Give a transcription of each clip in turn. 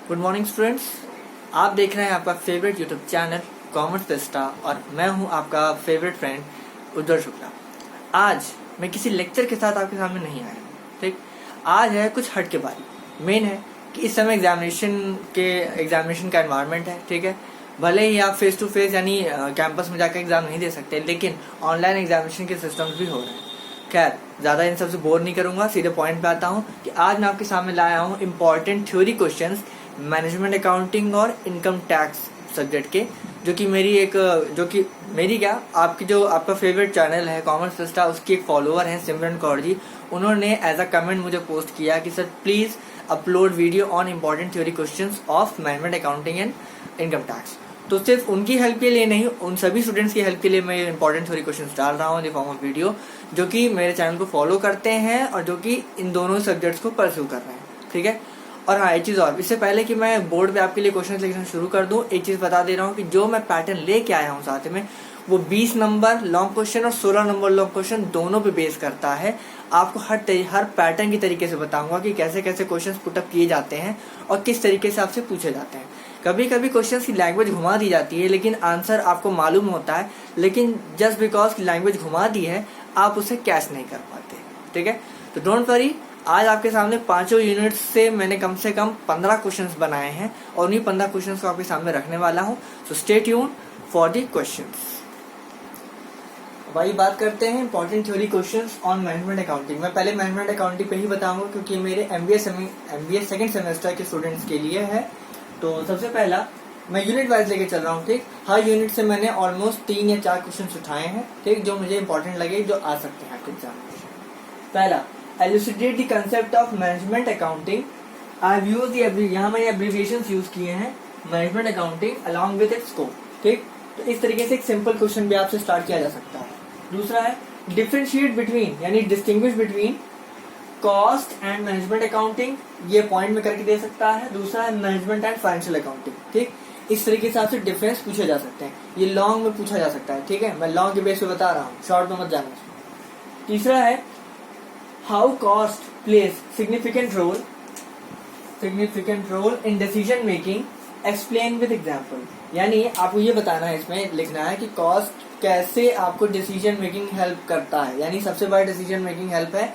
Good morning students, आप देख रहे हैं आपका फेवरेट यूट्यूब चैनल कॉमर्स पेस्टा और मैं हूं आपका फेवरेट फ्रेंड उज्जवल शुक्ला। आज मैं किसी लेक्चर के साथ आपके सामने नहीं आया हूं, ठीक। आज है कुछ हट के बारी। मेन है कि इस समय एग्जामिनेशन का एनवायरनमेंट है, ठीक है। भले ही आप फेस टू फेस यानी कैंपस में जाकर एग्जाम नहीं दे सकते, लेकिन ऑनलाइन एग्जामिनेशन के सिस्टम्स भी हो रहे हैं। खैर, ज़्यादा इन सबसे बोर नहीं करूंगा, सीधे पॉइंट पे आता हूँ कि आज मैं आपके सामने लाया हूँ important theory questions management accounting और इनकम टैक्स सब्जेक्ट के, जो कि आपका फेवरेट चैनल है कॉमर्स पेस्टा, उसकी एक फॉलोअर हैं सिमरन कौर जी। उन्होंने एज अ कमेंट मुझे पोस्ट किया कि sir please upload video on important theory questions of management accounting and income tax. तो सिर्फ उनकी हेल्प के लिए नहीं, उन सभी स्टूडेंट्स की हेल्प के लिए मैं इंपॉर्टेंट थ्योरी क्वेश्चंस डाल रहा हूँ इन फॉर्म ऑफ वीडियो, जो कि मेरे चैनल को फॉलो करते हैं और जो कि इन दोनों सब्जेक्ट्स को परस्यू कर रहे हैं, ठीक है। और हाँ, एक चीज़ और, इससे पहले कि मैं बोर्ड पे आपके लिए क्वेश्चन लिखना शुरू कर दूँ, एक चीज़ बता दे रहा हूँ कि जो मैं पैटर्न लेके आया हूँ साथ में, वो 20 नंबर लॉन्ग क्वेश्चन और 16 नंबर लॉन्ग क्वेश्चन दोनों पे बेस करता है। आपको हर पैटर्न की तरीके से बताऊंगा कि कैसे कैसे क्वेश्चंस पुटअप किए जाते हैं और किस तरीके से आपसे पूछे जाते हैं। कभी कभी क्वेश्चंस की लैंग्वेज घुमा दी जाती है, लेकिन आंसर आपको मालूम होता है, लेकिन जस्ट बिकॉज की लैंग्वेज घुमा दी है आप उसे कैच नहीं कर पाते, ठीक है। तो डोंट वरी, आज आपके सामने पांचों यूनिट्स से मैंने कम से कम 15 क्वेश्चंस बनाए हैं और उन्हीं 15 क्वेश्चंस को आपके सामने रखने वाला हूं। So stay tuned for the questions. भाई, बात करते हैं important theory questions on management accounting. मैं पहले मैनेजमेंट अकाउंटिंग पे ही बताऊंगा क्योंकि मेरे एमबीए सेकंड सेमेस्टर के स्टूडेंट्स के लिए है। तो सबसे पहला मैं यूनिट वाइज लेके चल रहा हूँ, ठीक। हर यूनिट से मैंने ऑलमोस्ट 3 या 4 क्वेश्चन उठाए हैं, ठीक, जो मुझे इंपॉर्टेंट लगे, जो आ सकते हैं आपके एग्जाम में। पहला, elucidate the concept of management accounting. I use यहाँ मैंने एब्रिविएशंस यूज किए हैं, management accounting along with its scope, ठीक। तो इस तरीके से एक सिंपल क्वेश्चन भी आपसे स्टार्ट किया जा सकता है। दूसरा है डिफरेंशिएट बिटवीन यानी distinguish between cost and management accounting, ये पॉइंट में करके दे सकता है। दूसरा है मैनेजमेंट एंड फाइनेंशियल अकाउंटिंग, ठीक। इस तरीके से आपसे डिफरेंस पूछे जा सकते हैं, ये लॉन्ग में पूछा जा सकता है, ठीक है। मैं लॉन्ग के बेस पे बता रहा हूँ, शॉर्ट में मत जाना। तीसरा है how cost plays significant role in decision making, explain with example. यानी आपको ये बताना है, इसमें लिखना है कि कॉस्ट कैसे आपको डिसीजन मेकिंग हेल्प करता है। यानी सबसे बड़ा डिसीजन मेकिंग हेल्प है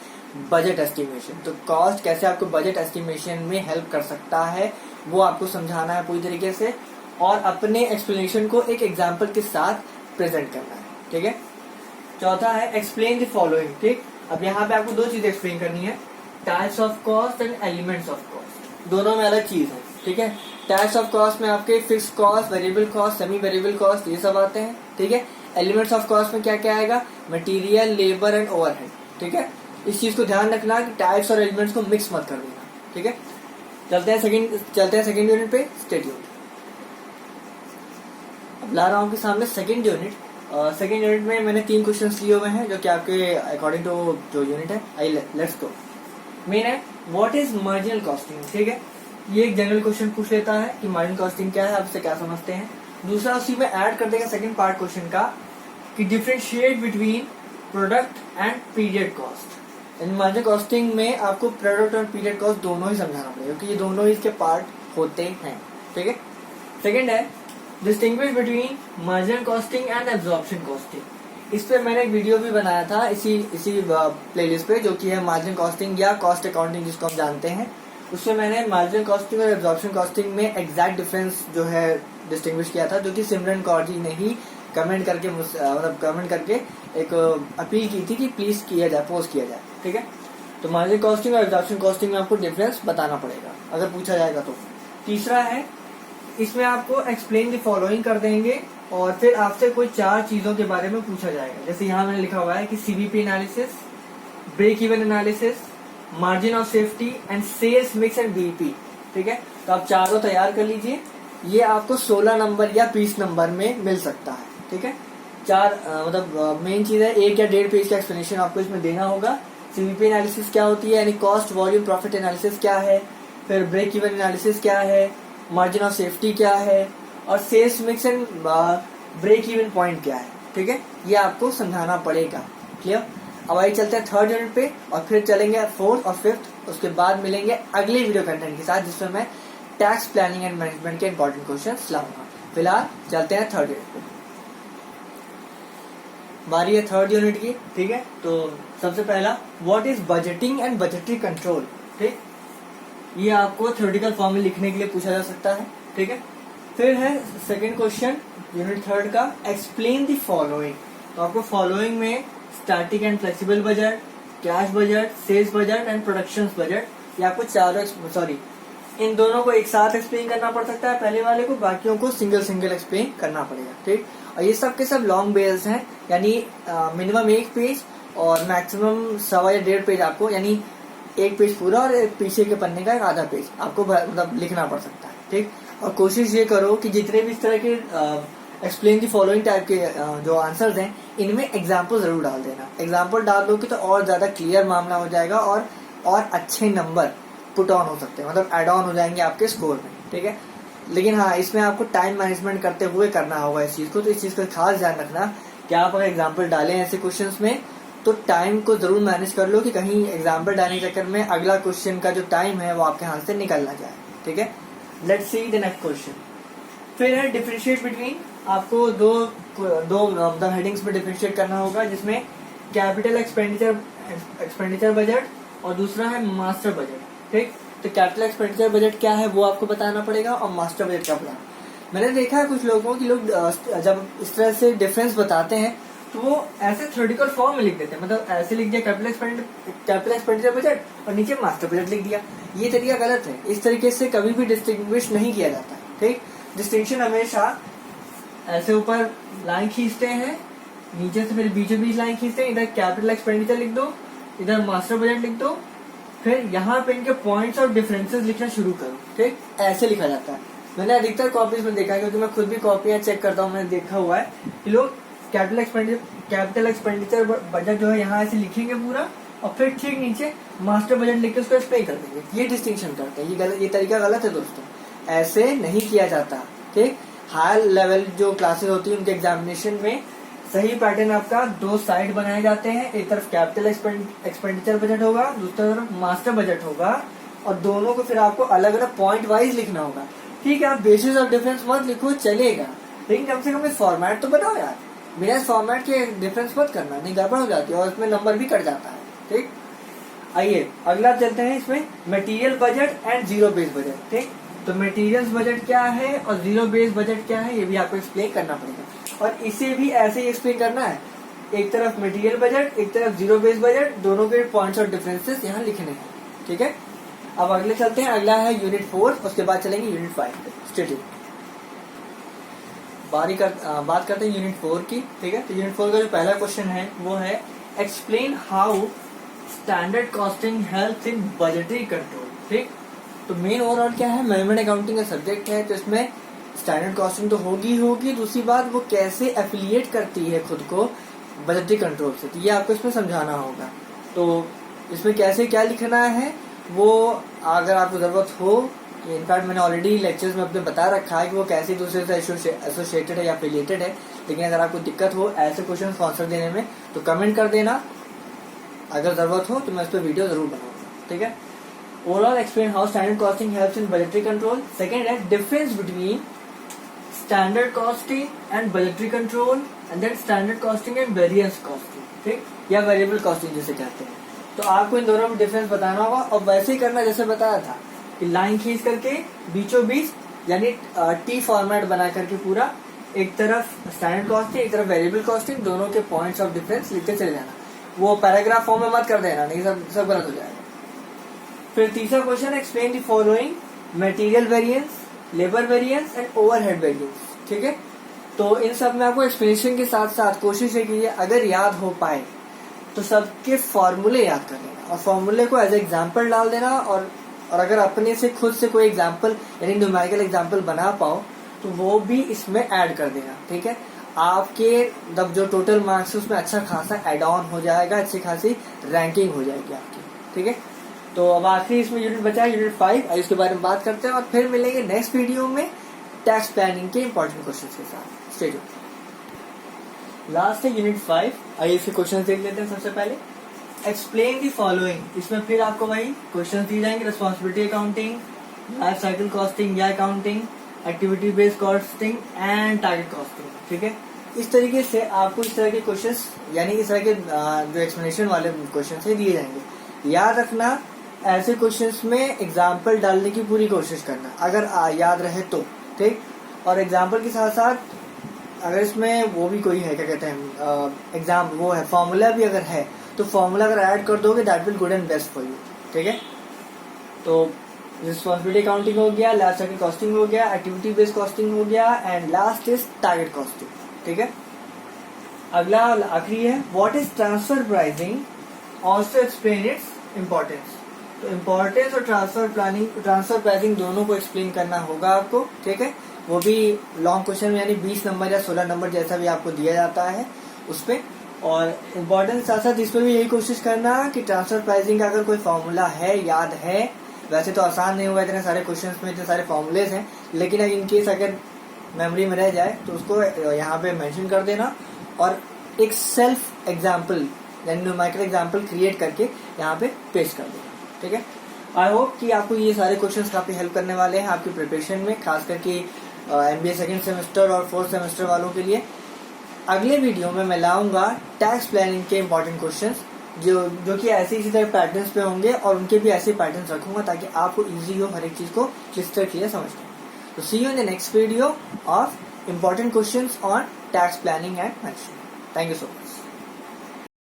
बजट एस्टिमेशन। तो कॉस्ट कैसे आपको बजट एस्टिमेशन में हेल्प कर सकता है, वो आपको समझाना है पूरी तरीके से और अपने एक्सप्लेनेशन को एक एग्जांपल के साथ प्रेजेंट करना है, ठीक है। चौथा है एक्सप्लेन द फॉलोइंग, ठीक। अब यहाँ पे आपको 2 चीजें एक्सप्लेन करनी है, types of cost and elements of cost. दोनों में अलग चीज है, ठीक है। टाइप्स ऑफ कॉस्ट में आपके fix cost, variable cost, semi variable cost, ये सब आते हैं, ठीक है। एलिमेंट्स ऑफ कॉस्ट में क्या क्या आएगा, मटेरियल, लेबर एंड ओवरहेड, ठीक है। इस चीज को ध्यान रखना कि टाइप्स और एलिमेंट्स को मिक्स मत कर देना, ठीक है। चलते हैं सेकंड यूनिट पे, स्टे ट्यून्ड। अब ला रहा हूँ कि सामने सेकंड यूनिट में मैंने 3 क्वेश्चंस लिए हुए हैं, जो कि आपके अकॉर्डिंग टू जो यूनिट है। I let's go. मेन है व्हाट इज मार्जिनल कॉस्टिंग, ठीक है। ये एक जनरल क्वेश्चन पूछ लेता है कि मार्जिनल कॉस्टिंग क्या है, आप इसे क्या समझते हैं। दूसरा, उसी में ऐड कर देगा सेकंड पार्ट क्वेश्चन का कि differentiate between product and period cost. Marginal costing में आपको प्रोडक्ट और पीरियड कॉस्ट दोनों ही समझाना पड़ेगा, क्योंकि ये दोनों ही इसके पार्ट होते हैं, ठीक है। सेकंड है distinguish between marginal costing and absorption costing. इस पे मैंने एक वीडियो भी बनाया था इसी प्लेलिस्ट पे, जो कि है मार्जिनल कॉस्टिंग या कॉस्ट अकाउंटिंग जिसको हम जानते हैं। उसमें मैंने मार्जिनल कॉस्टिंग और एब्जॉर्प्शन कॉस्टिंग में एग्जैक्ट डिफरेंस जो है डिस्टिंग्विश किया था, जो कि सिमरन कौर जी ने ही कमेंट करके एक अपील की थी कि प्लीज पोस्ट किया जाए, ठीक है। तो मार्जिनल कॉस्टिंग और एब्जॉर्प्शन कॉस्टिंग में आपको डिफरेंस बताना पड़ेगा अगर पूछा जाएगा तो। तीसरा है, इसमें आपको एक्सप्लेन द फॉलोइंग कर देंगे और फिर आपसे कोई 4 चीजों के बारे में पूछा जाएगा। जैसे यहाँ मैंने लिखा हुआ है कि CBP analysis, break even analysis, margin of safety and sales mix and BP, ठीक है। तो आप चारों तैयार कर लीजिए, ये आपको 16 नंबर या 20 नंबर में मिल सकता है, ठीक है। 4 मेन चीज है, 1 या 1.5 पेज का एक्सप्लेनेशन आपको इसमें देना होगा। सीबीपी एनालिसिस क्या होती है, यानी कॉस्ट वॉल्यूम प्रॉफिट एनालिसिस क्या है, फिर ब्रेक इवन एनालिसिस क्या है, मार्जिन ऑफ सेफ्टी क्या है और sales mix and break even point क्या है, ठीक है। ये आपको समझाना पड़ेगा, क्लियर। अब आइए चलते हैं थर्ड यूनिट पे और फिर चलेंगे 4th और 5th। उसके बाद मिलेंगे अगले वीडियो कंटेंट के साथ, जिसमें मैं टैक्स प्लानिंग एंड मैनेजमेंट के इंपॉर्टेंट क्वेश्चन लाऊंगा। फिलहाल चलते हैं थर्ड यूनिट पे। बारी है थर्ड यूनिट की, ठीक है। तो सबसे पहला, what is budgeting and budgetary control, ठीक। ये आपको थ्योरेटिकल फॉर्म में लिखने के लिए पूछा जा सकता है, ठीक है। फिर है सेकंड क्वेश्चन यूनिट थर्ड का, एक्सप्लेन द फॉलोइंग। तो आपको फॉलोइंग में static and flexible budget, cash budget, sales budget and production budget, ये आपको चारों इन दोनों को एक साथ एक्सप्लेन करना पड़ सकता है पहले वाले को, बाकियों को सिंगल सिंगल एक्सप्लेन करना पड़ेगा, ठीक। और ये सब के सब लॉन्ग बेस्ड हैं, यानी मिनिमम 1 पेज और मैक्सिमम 1.25 या 1.5 पेज आपको, यानी 1 पेज पूरा और पीछे के पन्ने का एक आधा पेज आपको मतलब लिखना पड़ सकता है, ठीक। और कोशिश ये करो कि जितने भी इस तरह के एक्सप्लेन दी फॉलोइंग टाइप के जो आंसर्स हैं, इनमें एग्जाम्पल जरूर डाल देना। एग्जाम्पल डाल दो कि तो और ज्यादा क्लियर मामला हो जाएगा और अच्छे नंबर पुट ऑन हो सकते हैं, मतलब एड ऑन हो जाएंगे आपके स्कोर में, ठीक है। लेकिन हाँ, इसमें आपको टाइम मैनेजमेंट करते हुए करना होगा इस चीज को, तो इस चीज का खास ध्यान रखना कि आप अगर एग्जाम्पल डालें ऐसे क्वेश्चंस में तो टाइम को जरूर मैनेज कर लो कि कहीं एग्जाम्पल डालने के चक्कर में अगला क्वेश्चन का जो टाइम है वो आपके हाथ से निकल ना जाए, ठीक है। Let's see the next question. फिर है डिफरेंशिएट बिटवीन, आपको दो मतलब हेडिंग्स में डिफरेंशिएट करना होगा, जिसमें कैपिटल एक्सपेंडिचर बजट और दूसरा है मास्टर बजट, ठीक। तो कैपिटल एक्सपेंडिचर बजट क्या है वो आपको बताना पड़ेगा और मास्टर बजट क्या बताना। मैंने देखा है कुछ लोगों की लोग जब इस तरह से डिफरेंस बताते हैं तो वो ऐसे थ्योरेटिकल फॉर्म में लिख देते हैं, मतलब ऐसे लिख दिया कैपिटल एक्सपेंडिचर बजट और नीचे मास्टर बजट लिख दिया। ये तरीका गलत है, इस तरीके से कभी भी डिस्टिंग्विश नहीं किया जाता, ठीक। डिस्टिंक्शन हमेशा ऐसे ऊपर लाइन खींचते हैं, नीचे से फिर बीचों बीच लाइन खींचते हैं, इधर कैपिटल एक्सपेंडिचर लिख दो, इधर मास्टर बजट लिख दो, फिर यहाँ पे इनके पॉइंट्स और डिफरेंसेस लिखना शुरू करो, ठीक। ऐसे लिखा जाता है। मैंने अधिकतर कॉपीज में देखा है, क्योंकि मैं खुद भी कॉपियां चेक करता हूँ, मैंने देखा हुआ है कि लोग कैपिटल एक्सपेंडिचर बजट जो है यहाँ ऐसे लिखेंगे पूरा और फिर ठीक नीचे मास्टर बजट लिख के उसको एक्सप्लेन कर देंगे। ये डिस्टिंक्शन करते हैं, ये तरीका गलत है दोस्तों, ऐसे नहीं किया जाता, ठीक। हाई लेवल जो क्लासेस होती है उनके एग्जामिनेशन में सही पैटर्न आपका 2 साइड बनाए जाते हैं, एक तरफ कैपिटल एक्सपेंडिचर बजट होगा, दूसरी तरफ मास्टर बजट होगा, और दोनों को फिर आपको अलग अलग पॉइंट वाइज लिखना होगा, ठीक है। आप बेसिस ऑफ डिफरेंस मत लिखो चलेगा, लेकिन कम से कम फॉर्मेट तो बनाओ यार। बिना फॉर्मेट के डिफरेंस मत करना, नहीं गड़बड़ हो जाती है और उसमें नंबर भी कट जाता है, ठीक। आइए अगला चलते हैं, इसमें material budget and zero base budget, ठीक। तो मटेरियल्स बजट क्या है और जीरो बेस बजट क्या है ये भी आपको एक्सप्लेन करना पड़ेगा, और इसे भी ऐसे ही एक्सप्लेन करना है। एक तरफ मटेरियल बजट, एक तरफ जीरो बेस बजट, दोनों के पॉइंट्स और डिफरेंसेस यहाँ लिखने हैं, ठीक है। अब अगले चलते हैं, अगला है यूनिट 4, उसके बाद चलेंगे यूनिट 5 पे। स्टेट बात करते हैं यूनिट 4 की, ठीक है। तो यूनिट 4 का जो पहला क्वेश्चन है वो है explain how standard costing helps in budgetary control, ठीक। तो मेन ओवरऑल क्या है, मैनेजमेंट अकाउंटिंग का सब्जेक्ट है, तो इसमें स्टैंडर्ड कॉस्टिंग तो होगी, दूसरी बात वो कैसे एफिलिएट करती है खुद को बजटरी कंट्रोल से, तो ये आपको इसमें समझाना होगा। तो इसमें कैसे क्या लिखना है वो अगर आपको जरूरत हो, इनफैक्ट मैंने ऑलरेडी लेक्चर्स में अपने बता रखा है कि वो कैसे दूसरे से एसोसिएटेड है या एफिलिएटेड है, लेकिन अगर आपको दिक्कत हो ऐसे क्वेश्चन आंसर देने में तो कमेंट कर देना, अगर जरूरत हो तो मैं इस पर वीडियो जरूर बनाऊंगा, ठीक है। Overall explain how standard costing helps in budgetary control. Second है difference between standard costing and budgetary control, and then standard costing and variance costing, ठीक, या वेरिएबल कॉस्टिंग जिसे कहते हैं। तो आपको इन दोनों में डिफरेंस बताना होगा और वैसे ही करना जैसे बताया था कि लाइन खींच करके बीचों बीच यानी टी फॉर्मेट बना करके पूरा एक तरफ स्टैंडर्ड कॉस्टिंग एक तरफ वेरिएबल कॉस्टिंग, दोनों के पॉइंट्स ऑफ डिफरेंस लिखते चले जाना। वो पैराग्राफ फॉर्म में मत कर देना, नहीं सब गलत हो जाएगा। फिर तीसरा question, explain the following material variance, labour variance and overhead variance, ठीक है। तो इन सब में आपको एक्सप्लेनेशन के साथ साथ कोशिश है कि अगर याद हो पाए तो सबके फॉर्मूले याद कर लेना और फॉर्मूले को एज एग्जाम्पल डाल देना, और अगर अपने से खुद से कोई एग्जाम्पल यानी न्यूमेरिकल एग्जाम्पल बना पाओ तो वो भी इसमें ऐड कर देना, ठीक है। आपके जब जो टोटल मार्क्स है उसमें अच्छा खासा एड ऑन हो जाएगा, अच्छी खासी रैंकिंग हो जाएगी आपकी, ठीक है। तो अब आखिरी इसमें यूनिट बचा है यूनिट 5, इसके बारे में बात करते हैं और फिर मिलेंगे नेक्स्ट वीडियो में टैक्स प्लानिंग के इंपॉर्टेंट क्वेश्चन के साथ। Stay tuned. लास्ट है यूनिट 5, आइए इसके क्वेश्चन देख लेते हैं। सबसे पहले एक्सप्लेन दी फॉलोइंग, इसमें फिर आपको वही क्वेश्चन दिए जाएंगे, responsibility accounting, life cycle costing या accounting, activity based costing and target costing. ठीक है, इस तरीके से आपको इस तरह के क्वेश्चंस यानी इस तरह के जो एक्सप्लेनेशन वाले क्वेश्चंस है दिए जाएंगे। याद रखना, ऐसे क्वेश्चंस में एग्जाम्पल डालने की पूरी कोशिश करना अगर याद रहे तो। ठीक, और एग्जाम्पल के साथ साथ अगर इसमें वो भी कोई है क्या कहते हैं एग्जाम वो है फॉर्मूला भी अगर है तो फॉर्मूला अगर ऐड कर दोगे that will good and best for you. ठीक है, तो रिस्पॉन्सिबिलिटी अकाउंटिंग हो गया, लाइफ साइकिल कॉस्टिंग हो गया, एक्टिविटी बेस्ड कॉस्टिंग हो गया and last is target costing. ठीक है, अगला आखिरी है what is transfer pricing, also explain its importance. तो इम्पोर्टेंस और ट्रांसफर प्राइसिंग दोनों को एक्सप्लेन करना होगा आपको। ठीक है, वो भी लॉन्ग क्वेश्चन में यानी 20 नंबर या 16 नंबर जैसा भी आपको दिया जाता है उस पे। और इम्पोर्टेंस साथ साथ इसमें भी यही कोशिश करना कि ट्रांसफर प्राइसिंग का अगर कोई फॉर्मूला है याद है, वैसे तो आसान नहीं हुआ इतने सारे क्वेश्चंस में इतने सारे फॉर्मूलेज हैं, लेकिन इन केस अगर मेमोरी में रह जाए तो उसको यहाँ पे मेंशन कर देना और एक सेल्फ एग्जाम्पल यानी न्यूमेरिकल एग्जाम्पल क्रिएट करके यहाँ पे पेश कर देना। ठीक है, आई होप कि आपको ये सारे क्वेश्चंस काफी हेल्प करने वाले हैं आपकी प्रिपरेशन में, खास करके MBA सेकेंड सेमेस्टर और 4th सेमेस्टर वालों के लिए। अगले वीडियो में मैं लाऊंगा टैक्स प्लानिंग के इंपॉर्टेंट क्वेश्चंस जो कि ऐसे इसी तरह पैटर्न्स पे होंगे और उनके भी ऐसे पैटर्न्स रखूंगा ताकि आपको इजी हो हर एक चीज को क्लियर क्लियर समझना। तो see you in the next video of important questions on tax planning and management. Thank you so much.